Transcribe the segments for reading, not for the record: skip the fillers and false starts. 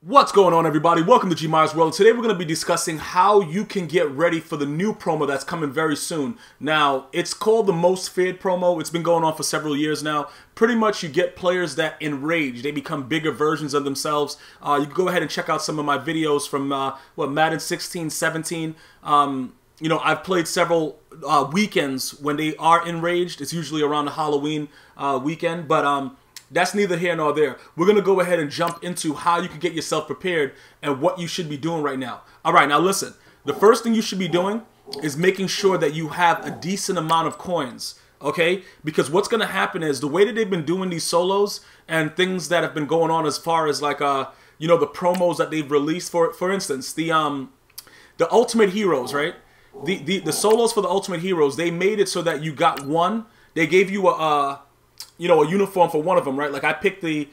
What's going on, everybody? Welcome to GmiasWorld. Today we're going to be discussing how you can get ready for the new promo that's coming very soon. Now, it's called the Most Feared promo. It's been going on for several years now. Pretty much you get players that enrage. They become bigger versions of themselves. You can go ahead and check out some of my videos from Madden 16, 17. You know, I've played several weekends when they are enraged. It's usually around the Halloween weekend, but that's neither here nor there. We're going to go ahead and jump into how you can get yourself prepared and what you should be doing right now. All right, now listen. The first thing you should be doing is making sure that you have a decent amount of coins, okay? Because what's going to happen is the way that they've been doing these solos and things that have been going on as far as like, you know, the promos that they've released, for instance, the Ultimate Heroes, right? The solos for the Ultimate Heroes, they made it so that you got one. They gave you a uniform for one of them, right? Like I picked the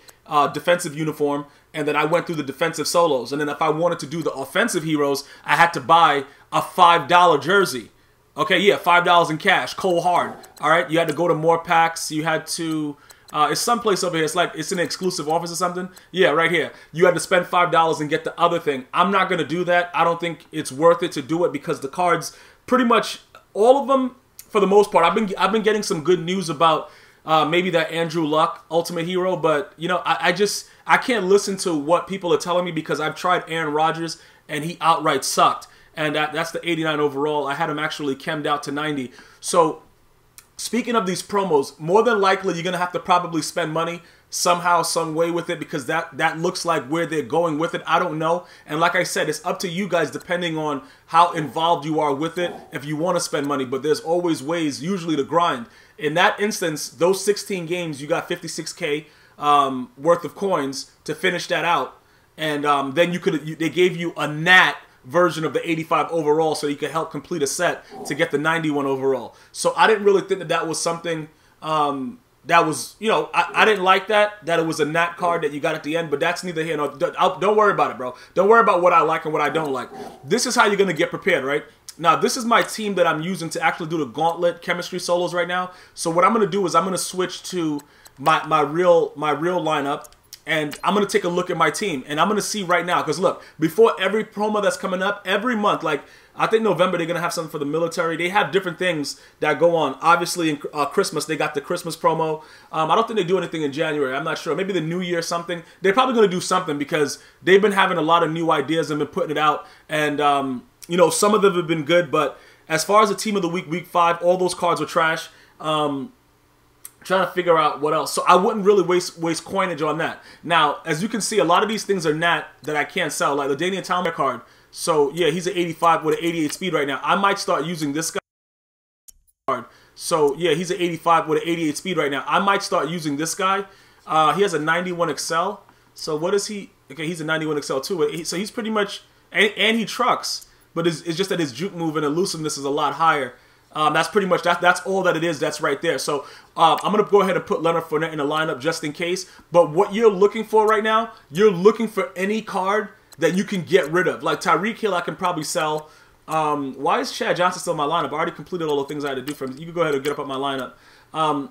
defensive uniform, and then I went through the defensive solos. And then if I wanted to do the offensive heroes, I had to buy a $5 jersey. Okay, yeah, $5 in cash, cold hard. All right, you had to go to more packs. You had to, it's someplace over here. It's like, it's an exclusive office or something. Yeah, right here. You had to spend $5 and get the other thing. I'm not going to do that. I don't think it's worth it to do it because the cards, pretty much all of them, for the most part, I've been getting some good news about maybe that Andrew Luck Ultimate Hero, but you know, I can't listen to what people are telling me because I've tried Aaron Rodgers and he outright sucked, and that's the 89 overall. I had him actually chemmed out to 90. So speaking of these promos, more than likely you're gonna have to probably spend money somehow, some way with it, because that looks like where they're going with it. I don't know, and like I said, it's up to you guys depending on how involved you are with it if you want to spend money, but there's always ways usually to grind. In that instance, those 16 games, you got 56K worth of coins to finish that out, and then they gave you a nat version of the 85 overall, so you could help complete a set to get the 91 overall. So I didn't really think that was something that was, you know, I didn't like that it was a nat card that you got at the end, but that's neither here nor don't worry about it, bro. Don't worry about what I like and what I don't like. This is how you're gonna get prepared, right? Now, this is my team that I'm using to actually do the gauntlet chemistry solos right now. So what I'm going to do is I'm going to switch to my real lineup, and I'm going to take a look at my team, and I'm going to see right now, because look, before every promo that's coming up, every month, like I think November, they're going to have something for the military. They have different things that go on. Obviously, in Christmas, they got the Christmas promo. I don't think they do anything in January. I'm not sure. Maybe the New Year something. They're probably going to do something because they've been having a lot of new ideas and been putting it out, and you know, some of them have been good, but as far as the team of the week, week 5, all those cards were trash. Trying to figure out what else. So I wouldn't really waste coinage on that. Now, as you can see, a lot of these things are nat that I can't sell, like the Daniel Talmer card. So yeah, he's an 85 with an 88 speed right now. I might start using this guy. So yeah, he's an 85 with an 88 speed right now. I might start using this guy. He has a 91 Excel. So what is he? Okay, he's a 91 Excel too. So he's pretty much, and he trucks. But it's just that his juke move and elusiveness is a lot higher. That's pretty much, that's all that it is. That's right there. So I'm going to go ahead and put Leonard Fournette in the lineup just in case. But what you're looking for right now, you're looking for any card that you can get rid of. Like Tyreek Hill, I can probably sell. Why is Chad Johnson still in my lineup? I already completed all the things I had to do for him. You can go ahead and get up my lineup.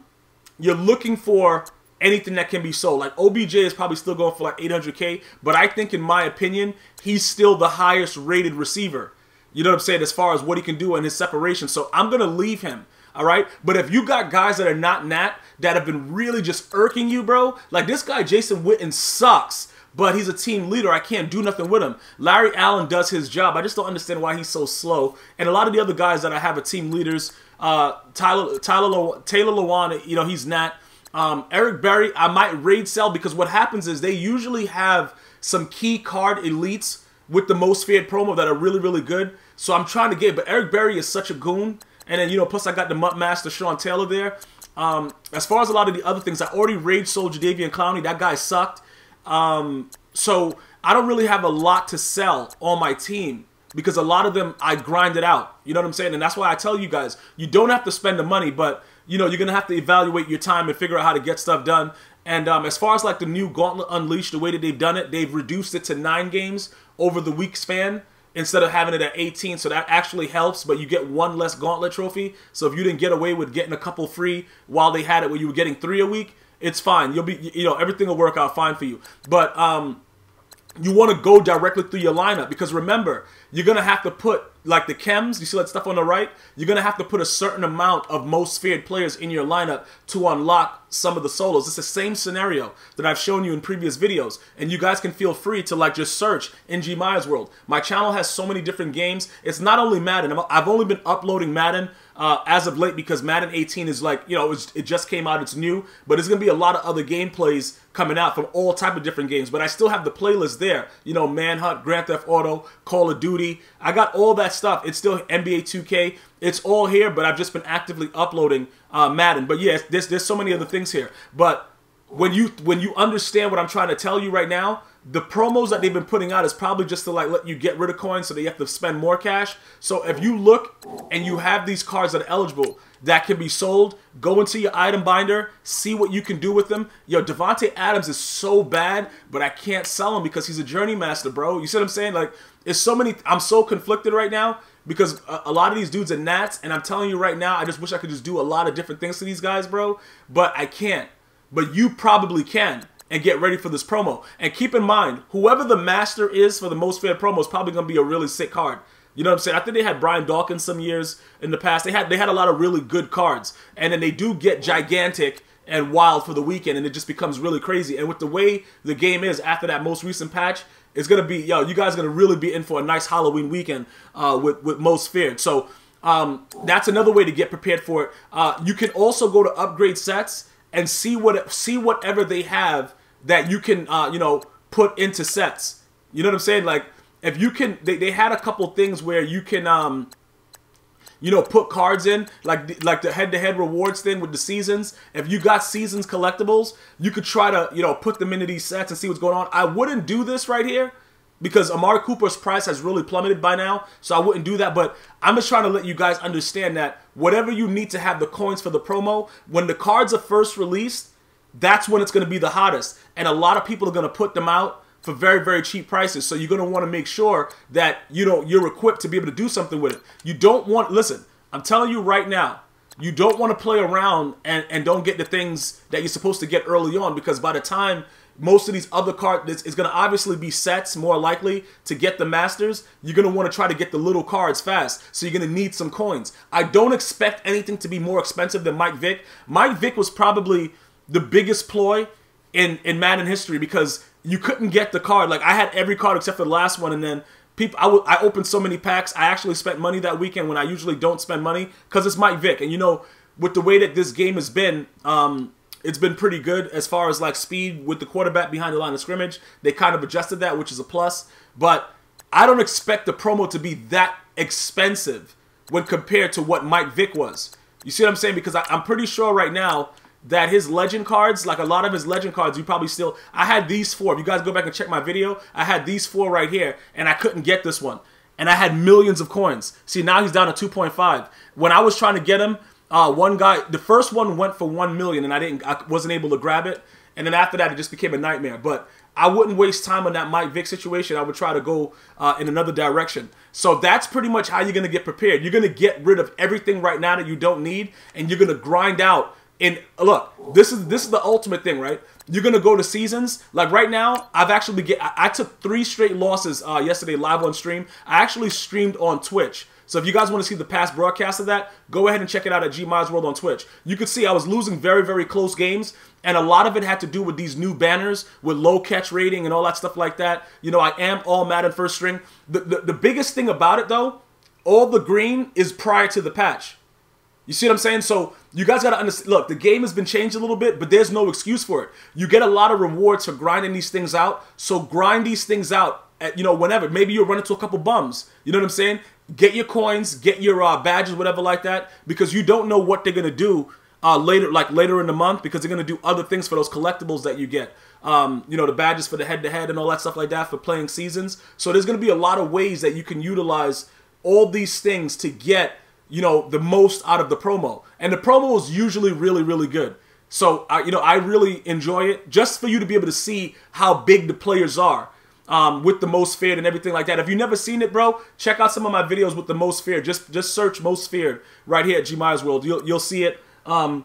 You're looking for anything that can be sold. Like OBJ is probably still going for like 800K, but I think, in my opinion, he's still the highest rated receiver. You know what I'm saying, as far as what he can do in his separation. So I'm going to leave him, all right? But if you got guys that are not nat, that have been really just irking you, bro, like this guy Jason Witten sucks, but he's a team leader. I can't do nothing with him. Larry Allen does his job. I just don't understand why he's so slow. And a lot of the other guys that I have are team leaders. Taylor Lewan, you know, he's nat. Eric Berry, I might raid sell, because what happens is they usually have some key card elites with the Most Feared promo that are really, really good. So I'm trying to get, but Eric Berry is such a goon. And then, you know, plus I got the Mutt Master Sean Taylor there. As far as a lot of the other things, I already raid sold Jadeveon Clowney. That guy sucked. So I don't really have a lot to sell on my team, because a lot of them I grinded out. You know what I'm saying? And that's why I tell you guys, you don't have to spend the money, but you know, you're going to have to evaluate your time and figure out how to get stuff done. And as far as like the new Gauntlet Unleashed, the way that they've done it, they've reduced it to 9 games over the week span instead of having it at 18. So that actually helps, but you get 1 less Gauntlet trophy. So if you didn't get away with getting a couple free while they had it where you were getting 3 a week, it's fine. You'll be, you know, everything will work out fine for you. But you want to go directly through your lineup, because remember, you're going to have to put, like the chems, you see that stuff on the right? You're going to have to put a certain amount of most feared players in your lineup to unlock some of the solos. It's the same scenario that I've shown you in previous videos, and you guys can feel free to like just search in GmiasWorld. My channel has so many different games. It's not only Madden. I've only been uploading Madden as of late because Madden 18 is like, you know, it just came out, it's new, but there's going to be a lot of other gameplays coming out from all type of different games. But I still have the playlist there, you know, Manhunt, Grand Theft Auto, Call of Duty. I got all that stuff. It's still NBA 2K. It's all here, but I've just been actively uploading Madden. But yes, there's so many other things here. But when you understand what I'm trying to tell you right now, the promos that they've been putting out is probably just to like let you get rid of coins so that you have to spend more cash. So if you look and you have these cards that are eligible that can be sold, go into your item binder, see what you can do with them. Yo, Devontae Adams is so bad, but I can't sell him because he's a journey master, bro. You see what I'm saying? Like, it's so many. I'm so conflicted right now because a lot of these dudes are Nats, and I'm telling you right now, I just wish I could just do a lot of different things to these guys, bro. But I can't. But you probably can. And get ready for this promo. And keep in mind, whoever the master is for the most fair promo is probably going to be a really sick card. You know what I'm saying? I think they had Brian Dawkins some years in the past. They had a lot of really good cards. And then they do get gigantic and wild for the weekend, and it just becomes really crazy. And with the way the game is after that most recent patch, it's going to be, yo, you guys are going to really be in for a nice Halloween weekend with most feared. So that's another way to get prepared for it. You can also go to upgrade sets and see whatever they have that you can, you know, put into sets. You know what I'm saying? Like, if you can, they had a couple things where you can, you know, put cards in, like the head-to-head rewards thing with the seasons. If you got seasons collectibles, you could try to, you know, put them into these sets and see what's going on. I wouldn't do this right here because Amari Cooper's price has really plummeted by now, so I wouldn't do that. But I'm just trying to let you guys understand that whatever you need to have the coins for the promo, when the cards are first released, that's when it's going to be the hottest. And a lot of people are going to put them out for very, very cheap prices. So you're going to want to make sure that, you know, you're equipped to be able to do something with it. You don't want, listen, I'm telling you right now, you don't want to play around and don't get the things that you're supposed to get early on, because by the time most of these other cards, it's going to obviously be sets more likely to get the masters. You're going to want to try to get the little cards fast. So you're going to need some coins. I don't expect anything to be more expensive than Mike Vick. Mike Vick was probably the biggest ploy in Madden history because you couldn't get the card. Like, I had every card except for the last one, and then people, I opened so many packs. I actually spent money that weekend when I usually don't spend money because it's Mike Vick. And you know, with the way that this game has been, it's been pretty good as far as like speed with the quarterback behind the line of scrimmage. They kind of adjusted that, which is a plus. But I don't expect the promo to be that expensive when compared to what Mike Vick was. You see what I'm saying? Because I'm pretty sure right now that his legend cards, like a lot of his legend cards, you probably still, I had these four. If you guys go back and check my video, I had these four right here, and I couldn't get this one. And I had millions of coins. See, now he's down to 2.5. When I was trying to get him, one guy, the first one went for 1 million, and I wasn't able to grab it. And then after that, it just became a nightmare. But I wouldn't waste time on that Mike Vick situation. I would try to go in another direction. So that's pretty much how you're going to get prepared. You're going to get rid of everything right now that you don't need, and you're going to grind out. And look, this is the ultimate thing, right? You're gonna go to seasons. Like right now, I took 3 straight losses yesterday live on stream. I actually streamed on Twitch. So if you guys want to see the past broadcast of that, go ahead and check it out at GmiasWorld on Twitch. You could see I was losing very, very close games, and a lot of it had to do with these new banners with low catch rating and all that stuff like that. You know, I am all Madden first string. The biggest thing about it though, all the green is prior to the patch. You see what I'm saying? So you guys got to understand, look, the game has been changed a little bit, but there's no excuse for it. You get a lot of rewards for grinding these things out. So grind these things out at, you know, whenever. Maybe you'll run into a couple bums. You know what I'm saying? Get your coins, get your badges, whatever like that, because you don't know what they're going to do later in the month, because they're going to do other things for those collectibles that you get. You know, the badges for the head-to-head and all that stuff like that for playing seasons. So there's going to be a lot of ways that you can utilize all these things to get, you know, the most out of the promo. And the promo is usually really, really good. So, you know, I really enjoy it just for you to be able to see how big the players are with the most feared and everything like that. If you've never seen it, bro, check out some of my videos with the most feared. Just search most feared right here at GmiasWorld. You'll see it, how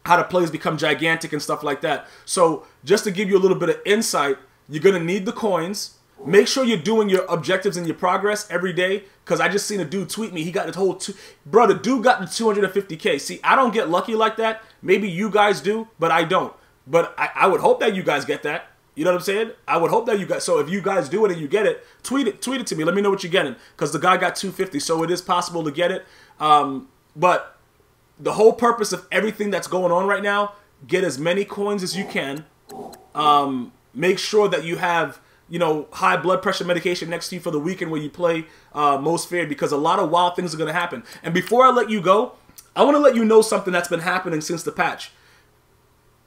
the players become gigantic and stuff like that. So just to give you a little bit of insight, You're going to need the coins. Make sure you're doing your objectives and your progress every day, because I just seen a dude tweet me. He got the whole... Bro, the dude got the 250K. See, I don't get lucky like that. Maybe you guys do, but I don't. But I would hope that you guys get that. You know what I'm saying? I would hope that you guys... So if you guys do it and you get it, tweet it to me. Let me know what you're getting, because the guy got 250, so it is possible to get it. But the whole purpose of everything that's going on right now, get as many coins as you can. Make sure that you have... you know, high blood pressure medication next to you for the weekend where you play most feared, because a lot of wild things are going to happen. And before I let you go, I want to let you know something that's been happening since the patch.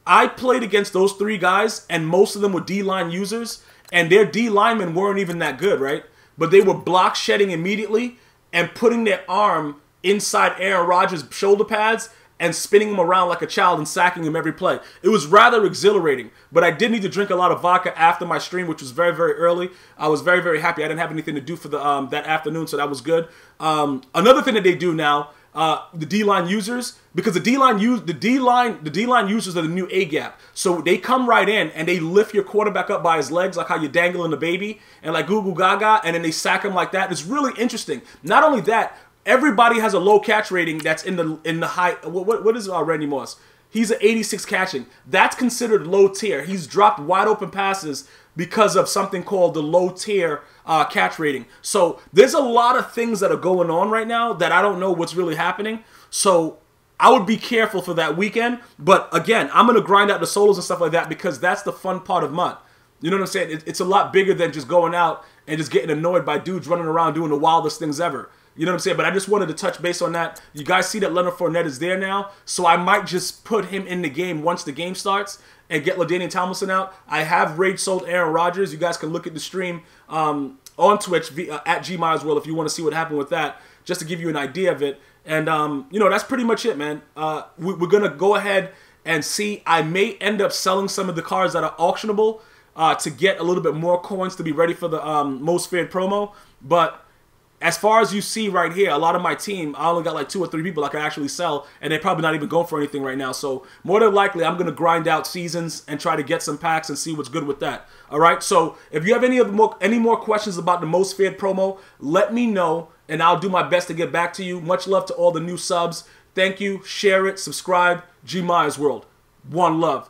I played against those 3 guys, and most of them were D-line users, and their D-linemen weren't even that good, right? But they were block shedding immediately and putting their arm inside Aaron Rodgers' shoulder pads and spinning him around like a child and sacking him every play. It was rather exhilarating, but I did need to drink a lot of vodka after my stream, which was very, very early. I was very, very happy. I didn't have anything to do for the that afternoon, so that was good. Another thing that they do now, the D-line users, because the D-line users are the new A-gap. So they come right in and they lift your quarterback up by his legs, like how you're dangling the baby, and like goo goo gaga, and then they sack him like that. It's really interesting. Not only that, everybody has a low catch rating that's in the high. What is Randy Moss? He's an 86 catching. That's considered low tier. He's dropped wide open passes because of something called the low tier catch rating. So there's a lot of things that are going on right now that I don't know what's really happening. So I would be careful for that weekend. But again, I'm going to grind out the solos and stuff like that, because that's the fun part of MUT. You know what I'm saying? It's a lot bigger than just going out and just getting annoyed by dudes running around doing the wildest things ever. You know what I'm saying? But I just wanted to touch base on that. You guys see that Leonard Fournette is there now, so I might just put him in the game once the game starts and get LaDainian Tomlinson out. I have raid sold Aaron Rodgers. You guys can look at the stream on Twitch at GmiasWorld if you want to see what happened with that, just to give you an idea of it. And, you know, that's pretty much it, man. We're going to go ahead and see. I may end up selling some of the cards that are auctionable to get a little bit more coins to be ready for the most feared promo. But as far as you see right here, a lot of my team, I only got like 2 or 3 people I can actually sell, and they're probably not even going for anything right now. So more than likely, I'm going to grind out seasons and try to get some packs and see what's good with that. All right. So if you have any more questions about the most feared promo, let me know, and I'll do my best to get back to you. Much love to all the new subs. Thank you. Share it. Subscribe. GmiasWorld. One love.